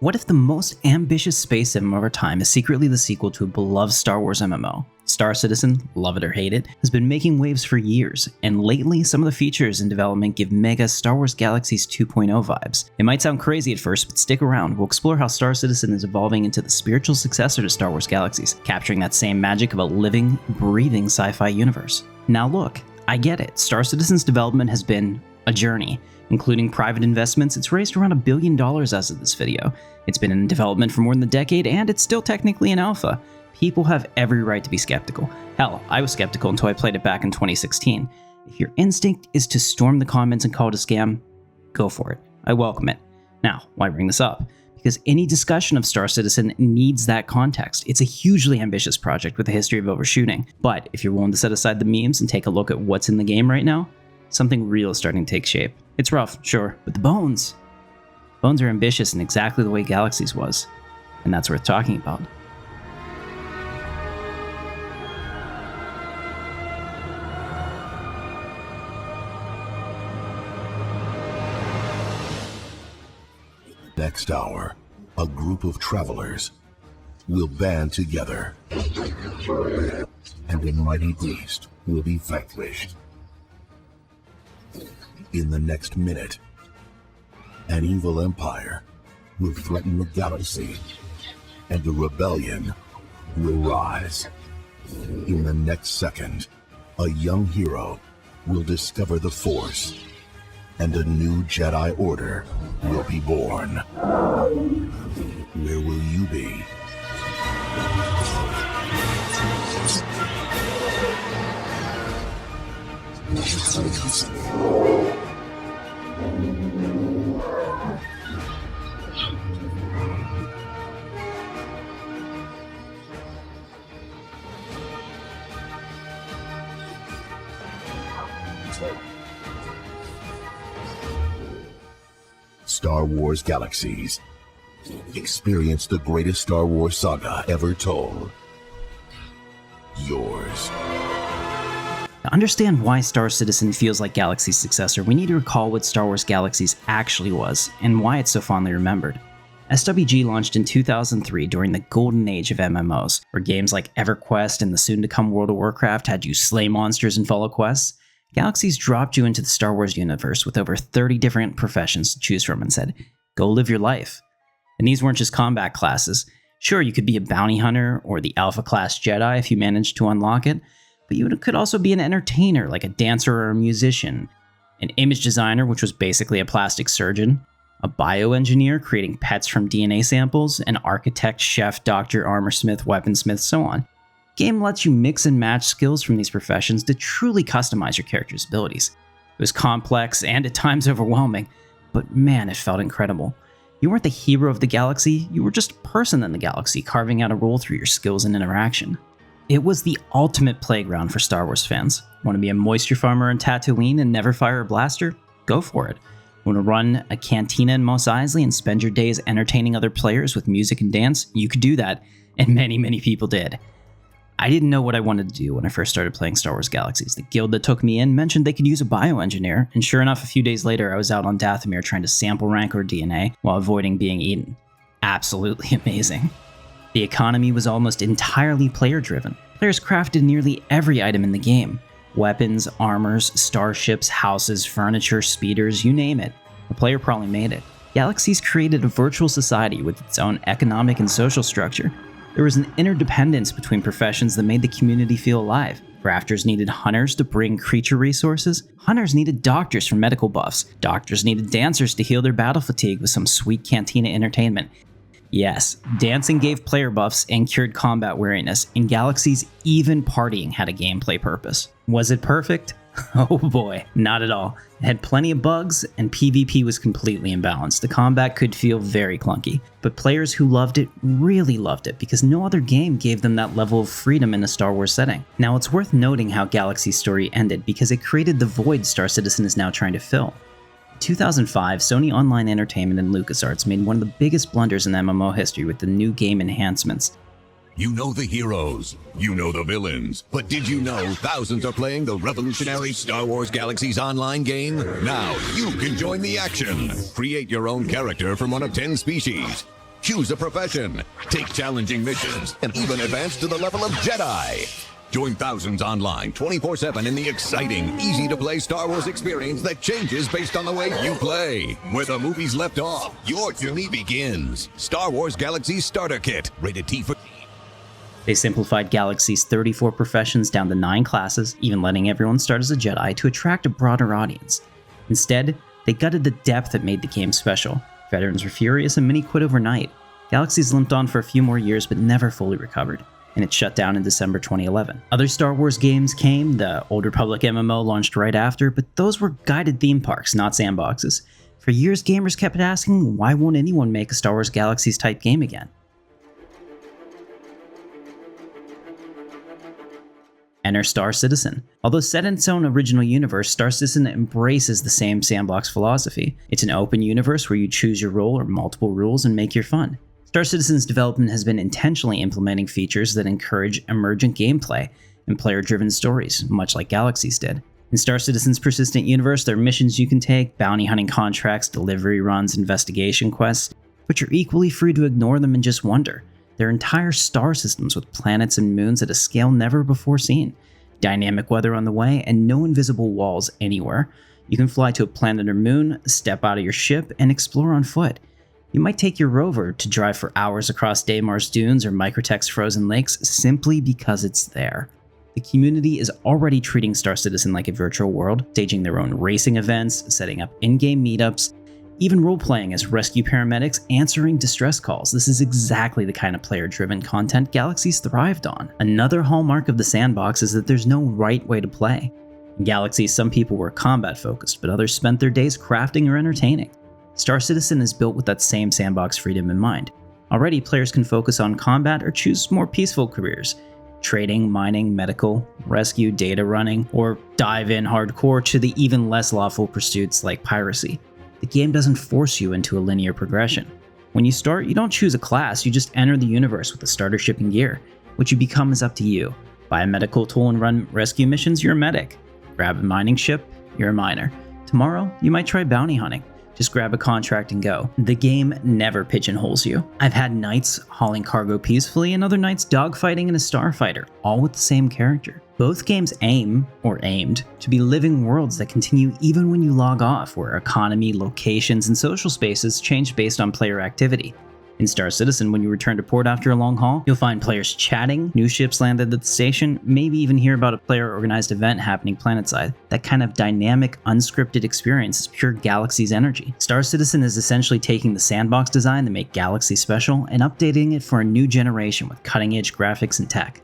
What if the most ambitious space sim of our time is secretly the sequel to a beloved Star Wars MMO? Star Citizen, love it or hate it, has been making waves for years, and lately some of the features in development give mega Star Wars Galaxies 2.0 vibes. It might sound crazy at first, but stick around. We'll explore how Star Citizen is evolving into the spiritual successor to Star Wars Galaxies, capturing that same magic of a living, breathing sci-fi universe. Now look, I get it. Star Citizen's development has been a journey. Including private investments, it's raised around $1 billion as of this video. It's been in development for more than a decade, and it's still technically in alpha. People have every right to be skeptical. Hell, I was skeptical until I played it back in 2016. If your instinct is to storm the comments and call it a scam, go for it. I welcome it. Now, why bring this up? Because any discussion of Star Citizen needs that context. It's a hugely ambitious project with a history of overshooting. But if you're willing to set aside the memes and take a look at what's in the game right now, something real is starting to take shape. It's rough, sure, but the bones are ambitious in exactly the way Galaxies was, and that's worth talking about. Next hour, a group of travelers will band together, and a mighty beast will be vanquished. In the next minute, an evil empire will threaten the galaxy, and a rebellion will rise. In the next second, a young hero will discover the Force, and a new Jedi Order will be born. Where will you be? Star Wars Galaxies. Experience the greatest Star Wars saga ever told. Yours. To understand why Star Citizen feels like Galaxy's successor, we need to recall what Star Wars Galaxies actually was, and why it's so fondly remembered. SWG launched in 2003 during the golden age of MMOs, where games like EverQuest and the soon-to-come World of Warcraft had you slay monsters and follow quests. Galaxies dropped you into the Star Wars universe with over 30 different professions to choose from and said, go live your life. And these weren't just combat classes. Sure, you could be a bounty hunter or the Alpha class Jedi if you managed to unlock it, but you could also be an entertainer like a dancer or a musician, an image designer, which was basically a plastic surgeon, a bioengineer creating pets from DNA samples, an architect, chef, doctor, armorsmith, weaponsmith, so on. Game lets you mix and match skills from these professions to truly customize your character's abilities. It was complex and at times overwhelming, but man, it felt incredible. You weren't the hero of the galaxy, you were just a person in the galaxy carving out a role through your skills and interaction. It was the ultimate playground for Star Wars fans. Want to be a moisture farmer in Tatooine and never fire a blaster? Go for it. Want to run a cantina in Mos Eisley and spend your days entertaining other players with music and dance? You could do that, and many people did. I didn't know what I wanted to do when I first started playing Star Wars Galaxies. The guild that took me in mentioned they could use a bioengineer, and sure enough, a few days later, I was out on Dathomir trying to sample Rancor DNA while avoiding being eaten. Absolutely amazing. The economy was almost entirely player-driven. Players crafted nearly every item in the game. Weapons, armors, starships, houses, furniture, speeders, you name it. The player probably made it. Galaxies created a virtual society with its own economic and social structure. There was an interdependence between professions that made the community feel alive. Crafters needed hunters to bring creature resources. Hunters needed doctors for medical buffs. Doctors needed dancers to heal their battle fatigue with some sweet cantina entertainment. Yes, dancing gave player buffs and cured combat weariness. In Galaxies, even partying had a gameplay purpose. Was it perfect? Oh boy, not at all. It had plenty of bugs, and PvP was completely imbalanced. The combat could feel very clunky, but players who loved it really loved it because no other game gave them that level of freedom in a Star Wars setting. Now, it's worth noting how Galaxy's story ended because it created the void Star Citizen is now trying to fill. In 2005, Sony Online Entertainment and LucasArts made one of the biggest blunders in MMO history with the new game enhancements. You know the heroes, you know the villains, but did you know thousands are playing the revolutionary Star Wars Galaxies online game? Now you can join the action. Create your own character from one of 10 species. choose a profession, take challenging missions, and even advance to the level of Jedi. Join thousands online 24/7 in the exciting, easy-to-play Star Wars experience that changes based on the way you play. Where the movies left off, your journey begins. Star Wars Galaxies Starter Kit, rated T for... They simplified Galaxy's 34 professions down to 9 classes, even letting everyone start as a Jedi to attract a broader audience. Instead, they gutted the depth that made the game special. Veterans were furious and many quit overnight. Galaxies limped on for a few more years but never fully recovered, and it shut down in December 2011. Other Star Wars games came, the Old Republic MMO launched right after, but those were guided theme parks, not sandboxes. For years, gamers kept asking, why won't anyone make a Star Wars Galaxies type game again? Enter Star Citizen. Although set in its own original universe, Star Citizen embraces the same sandbox philosophy. It's an open universe where you choose your role or multiple rules and make your fun. Star Citizen's development has been intentionally implementing features that encourage emergent gameplay and player-driven stories, much like Galaxies did. In Star Citizen's persistent universe, there are missions you can take, bounty hunting contracts, delivery runs, investigation quests, but you're equally free to ignore them and just wonder. There are entire star systems with planets and moons at a scale never before seen. Dynamic weather on the way, and no invisible walls anywhere. You can fly to a planet or moon, step out of your ship, and explore on foot. You might take your rover to drive for hours across Damar's dunes or Microtech's frozen lakes simply because it's there. The community is already treating Star Citizen like a virtual world, staging their own racing events, setting up in-game meetups, even role-playing as rescue paramedics answering distress calls. This is exactly the kind of player-driven content Galaxies thrived on. Another hallmark of the sandbox is that there's no right way to play. In Galaxies, some people were combat-focused, but others spent their days crafting or entertaining. Star Citizen is built with that same sandbox freedom in mind. Already, players can focus on combat or choose more peaceful careers. Trading, mining, medical, rescue, data running, or dive in hardcore to the even less lawful pursuits like piracy. The game doesn't force you into a linear progression. When you start, you don't choose a class, you just enter the universe with a starter ship and gear. What you become is up to you. Buy a medical tool and run rescue missions, you're a medic. Grab a mining ship, you're a miner. Tomorrow, you might try bounty hunting. Just grab a contract and go. The game never pigeonholes you. I've had nights hauling cargo peacefully and other nights dogfighting in a starfighter, all with the same character. Both games aim, or aimed, to be living worlds that continue even when you log off, where economy, locations, and social spaces change based on player activity. In Star Citizen, when you return to port after a long haul, you'll find players chatting, new ships landed at the station, maybe even hear about a player-organized event happening planetside. That kind of dynamic, unscripted experience is pure Galaxies energy. Star Citizen is essentially taking the sandbox design that made Galaxy special and updating it for a new generation with cutting-edge graphics and tech.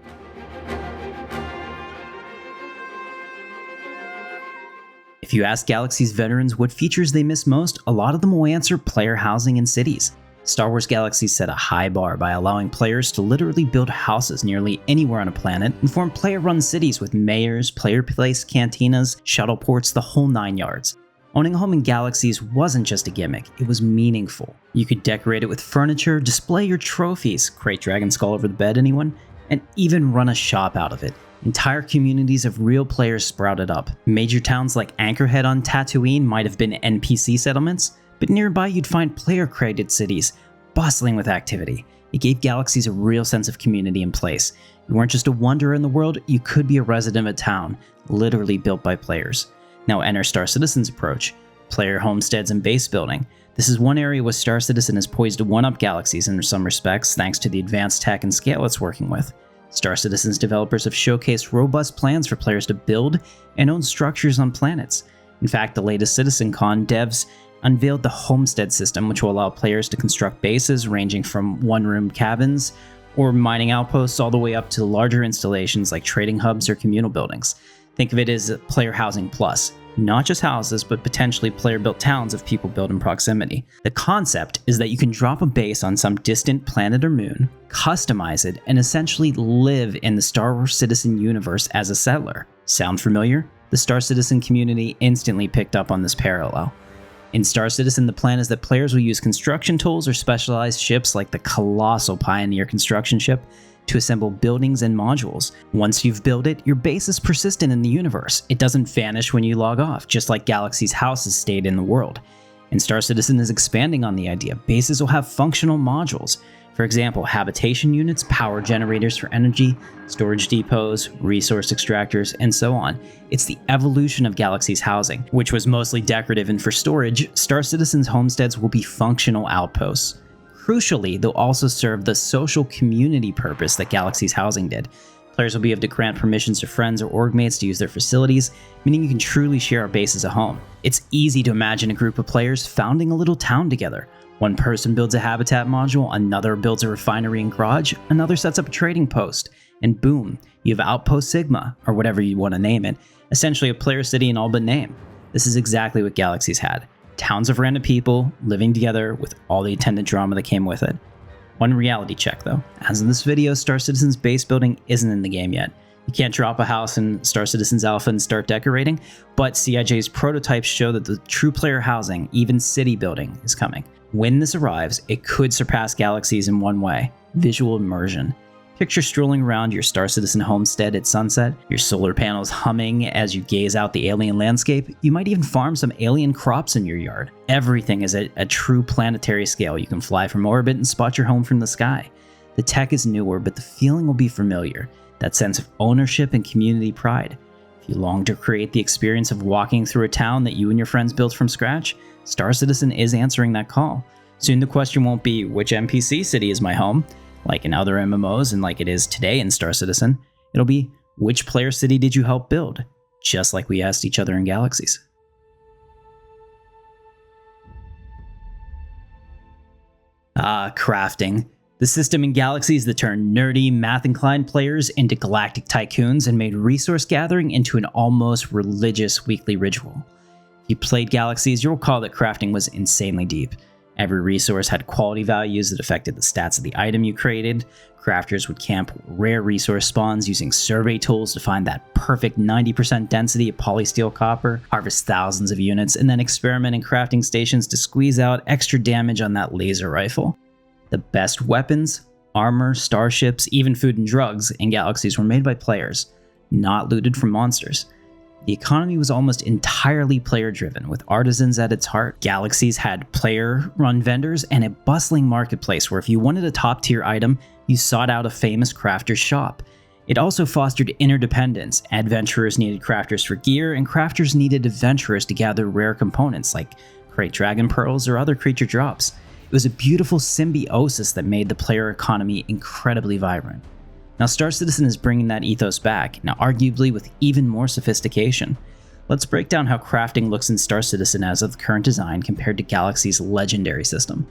If you ask Galaxies veterans what features they miss most, a lot of them will answer player housing and cities. Star Wars Galaxies set a high bar by allowing players to literally build houses nearly anywhere on a planet and form player-run cities with mayors, player-placed cantinas, shuttle ports, the whole 9 yards. Owning a home in Galaxies wasn't just a gimmick, it was meaningful. You could decorate it with furniture, display your trophies, crate Dragon Skull over the bed, anyone? And even run a shop out of it. Entire communities of real players sprouted up. Major towns like Anchorhead on Tatooine might have been NPC settlements, but nearby you'd find player-created cities, bustling with activity. It gave Galaxies a real sense of community and place. You weren't just a wanderer in the world, you could be a resident of a town, literally built by players. Now enter Star Citizen's approach, player homesteads and base building. This is one area where Star Citizen is poised to one-up Galaxies in some respects thanks to the advanced tech and scale it's working with. Star Citizen's developers have showcased robust plans for players to build and own structures on planets. In fact, the latest CitizenCon devs unveiled the Homestead system, which will allow players to construct bases ranging from one-room cabins or mining outposts all the way up to larger installations like trading hubs or communal buildings. Think of it as player housing plus. Not just houses, but potentially player-built towns if people build in proximity. The concept is that you can drop a base on some distant planet or moon, customize it, and essentially live in the Star Wars Citizen universe as a settler. Sound familiar? The Star Citizen community instantly picked up on this parallel. In Star Citizen, the plan is that players will use construction tools or specialized ships like the colossal Pioneer construction ship to assemble buildings and modules. Once you've built it, your base is persistent in the universe. It doesn't vanish when you log off, just like Galaxy's houses stayed in the world. And Star Citizen is expanding on the idea. Bases will have functional modules. For example, habitation units, power generators for energy, storage depots, resource extractors, and so on. It's the evolution of Galaxy's housing, which was mostly decorative and for storage. Star Citizen's homesteads will be functional outposts. Crucially, they'll also serve the social community purpose that Galaxy's housing did. Players will be able to grant permissions to friends or org mates to use their facilities, meaning you can truly share a base as a home. It's easy to imagine a group of players founding a little town together. One person builds a habitat module, another builds a refinery and garage, another sets up a trading post, and boom, you have Outpost Sigma, or whatever you want to name it, essentially a player city in all but name. This is exactly what Galaxies had. Towns of random people living together with all the attendant drama that came with it. One reality check though, as in this video, Star Citizen's base building isn't in the game yet. You can't drop a house in Star Citizen's Alpha and start decorating, but CIJ's prototypes show that the true player housing, even city building, is coming. When this arrives, it could surpass Galaxies in one way: visual immersion. Picture strolling around your Star Citizen homestead at sunset, your solar panels humming as you gaze out the alien landscape. You might even farm some alien crops in your yard. Everything is at a true planetary scale. You can fly from orbit and spot your home from the sky. The tech is newer, but the feeling will be familiar. That sense of ownership and community pride. If you long to create the experience of walking through a town that you and your friends built from scratch, Star Citizen is answering that call. Soon the question won't be, which NPC city is my home, like in other MMOs and like it is today in Star Citizen. It'll be, which player city did you help build? Just like we asked each other in Galaxies. Crafting. The system in Galaxies that turned nerdy, math-inclined players into galactic tycoons and made resource gathering into an almost religious weekly ritual. If you played Galaxies, you'll recall that crafting was insanely deep. Every resource had quality values that affected the stats of the item you created. Crafters would camp rare resource spawns using survey tools to find that perfect 90% density of polysteel copper, harvest thousands of units, and then experiment in crafting stations to squeeze out extra damage on that laser rifle. The best weapons, armor, starships, even food and drugs in Galaxies were made by players, not looted from monsters. The economy was almost entirely player-driven, with artisans at its heart. Galaxies had player-run vendors and a bustling marketplace where if you wanted a top-tier item, you sought out a famous crafter's shop. It also fostered interdependence. Adventurers needed crafters for gear, and crafters needed adventurers to gather rare components like crate dragon pearls or other creature drops. It was a beautiful symbiosis that made the player economy incredibly vibrant. Now Star Citizen is bringing that ethos back, now arguably with even more sophistication. Let's break down how crafting looks in Star Citizen as of the current design compared to Galaxy's legendary system.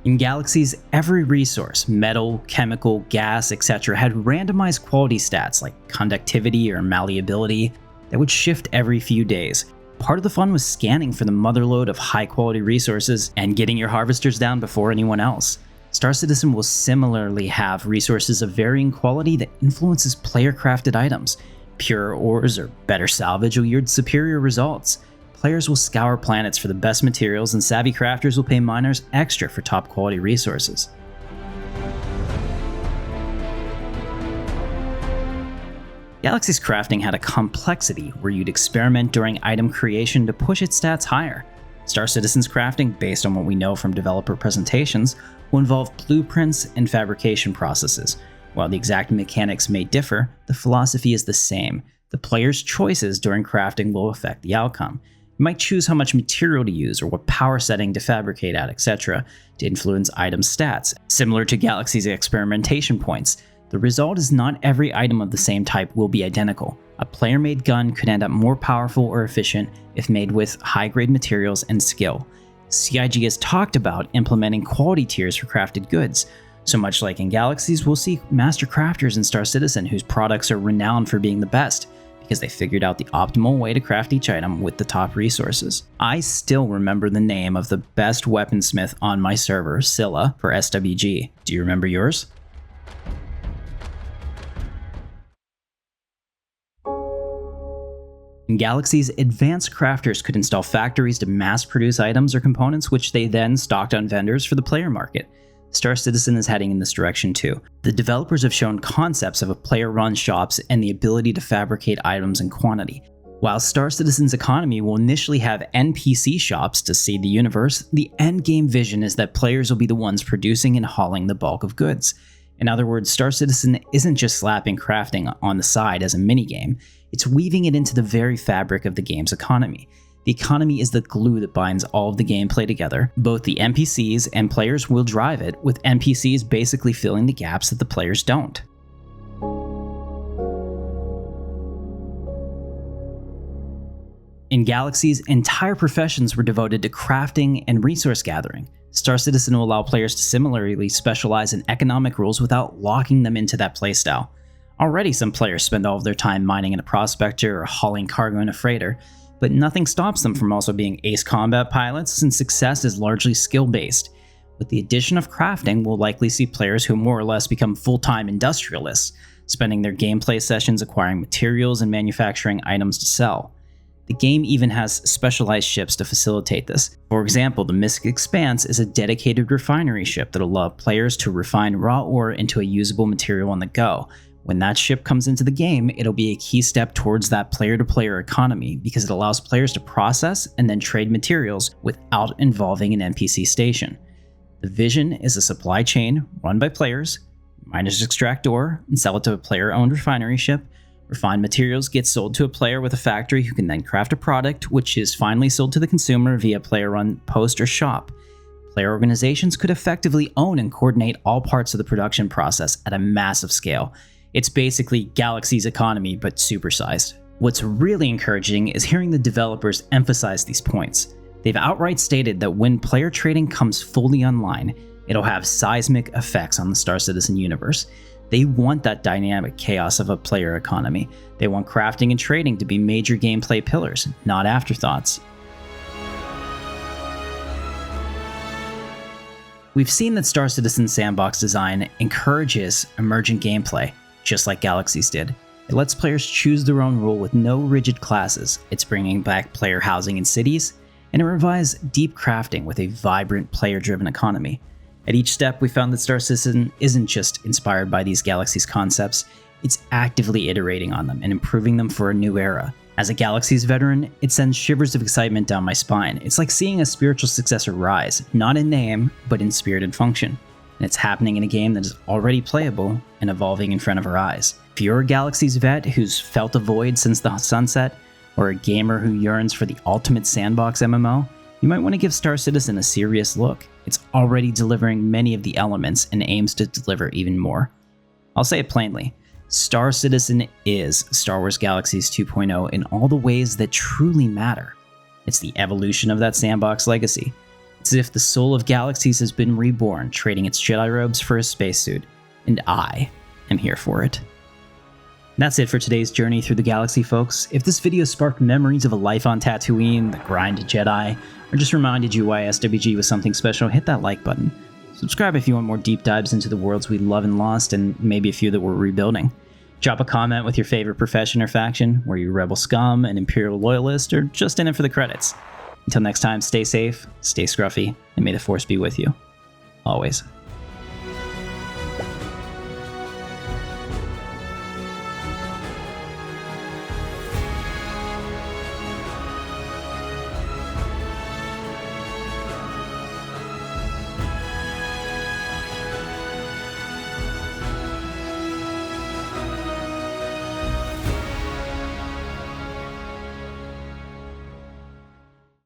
In Galaxies, every resource, metal, chemical, gas, etc., had randomized quality stats like conductivity or malleability that would shift every few days. Part of the fun was scanning for the motherlode of high-quality resources and getting your harvesters down before anyone else. Star Citizen will similarly have resources of varying quality that influences player-crafted items. Pure ores or better salvage will yield superior results. Players will scour planets for the best materials, and savvy crafters will pay miners extra for top-quality resources. Galaxy's crafting had a complexity where you'd experiment during item creation to push its stats higher. Star Citizen's crafting, based on what we know from developer presentations, will involve blueprints and fabrication processes. While the exact mechanics may differ, the philosophy is the same. The player's choices during crafting will affect the outcome. You might choose how much material to use or what power setting to fabricate at, etc., to influence item stats, similar to Galaxy's experimentation points. The result is not every item of the same type will be identical. A player-made gun could end up more powerful or efficient if made with high-grade materials and skill. CIG has talked about implementing quality tiers for crafted goods. So much like in Galaxies, we'll see master crafters in Star Citizen whose products are renowned for being the best, because they figured out the optimal way to craft each item with the top resources. I still remember the name of the best weaponsmith on my server, Scylla, for SWG. Do you remember yours? In Galaxies, advanced crafters could install factories to mass-produce items or components which they then stocked on vendors for the player market. Star Citizen is heading in this direction too. The developers have shown concepts of a player-run shops and the ability to fabricate items in quantity. While Star Citizen's economy will initially have NPC shops to seed the universe, the endgame vision is that players will be the ones producing and hauling the bulk of goods. In other words, Star Citizen isn't just slapping crafting on the side as a minigame, it's weaving it into the very fabric of the game's economy. The economy is the glue that binds all of the gameplay together. Both the NPCs and players will drive it, with NPCs basically filling the gaps that the players don't. In Galaxies, entire professions were devoted to crafting and resource gathering. Star Citizen will allow players to similarly specialize in economic rules without locking them into that playstyle. Already some players spend all of their time mining in a prospector or hauling cargo in a freighter, but nothing stops them from also being ace combat pilots since success is largely skill-based. With the addition of crafting, we'll likely see players who more or less become full-time industrialists, spending their gameplay sessions acquiring materials and manufacturing items to sell. The game even has specialized ships to facilitate this. For example, the Mystic Expanse is a dedicated refinery ship that will allow players to refine raw ore into a usable material on the go. When that ship comes into the game, it'll be a key step towards that player-to-player economy because it allows players to process and then trade materials without involving an NPC station. The vision is a supply chain run by players, miners extract ore and sell it to a player-owned refinery ship. Refined materials get sold to a player with a factory who can then craft a product, which is finally sold to the consumer via player-run post or shop. Player organizations could effectively own and coordinate all parts of the production process at a massive scale. It's basically Galaxy's economy, but supersized. What's really encouraging is hearing the developers emphasize these points. They've outright stated that when player trading comes fully online, it'll have seismic effects on the Star Citizen universe. They want that dynamic chaos of a player economy. They want crafting and trading to be major gameplay pillars, not afterthoughts. We've seen that Star Citizen's sandbox design encourages emergent gameplay, just like Galaxies did. It lets players choose their own role with no rigid classes. It's bringing back player housing in cities, and it revives deep crafting with a vibrant player-driven economy. At each step, we found that Star Citizen isn't just inspired by these Galaxies concepts, it's actively iterating on them and improving them for a new era. As a Galaxies veteran, it sends shivers of excitement down my spine. It's like seeing a spiritual successor rise, not in name, but in spirit and function. And it's happening in a game that is already playable and evolving in front of our eyes. If you're a Galaxies vet who's felt a void since the sunset, or a gamer who yearns for the ultimate sandbox MMO, you might want to give Star Citizen a serious look. It's already delivering many of the elements and aims to deliver even more. I'll say it plainly, Star Citizen is Star Wars Galaxies 2.0 in all the ways that truly matter. It's the evolution of that sandbox legacy. It's as if the soul of Galaxies has been reborn, trading its Jedi robes for a spacesuit, and I am here for it. That's it for today's journey through the galaxy, folks. If this video sparked memories of a life on Tatooine, the grind to Jedi, or just reminded you why SWG was something special, hit that like button. Subscribe if you want more deep dives into the worlds we love and lost, and maybe a few that we're rebuilding. Drop a comment with your favorite profession or faction. Were you rebel scum, an imperial loyalist, or just in it for the credits? Until next time, stay safe, stay scruffy, and may the Force be with you. Always.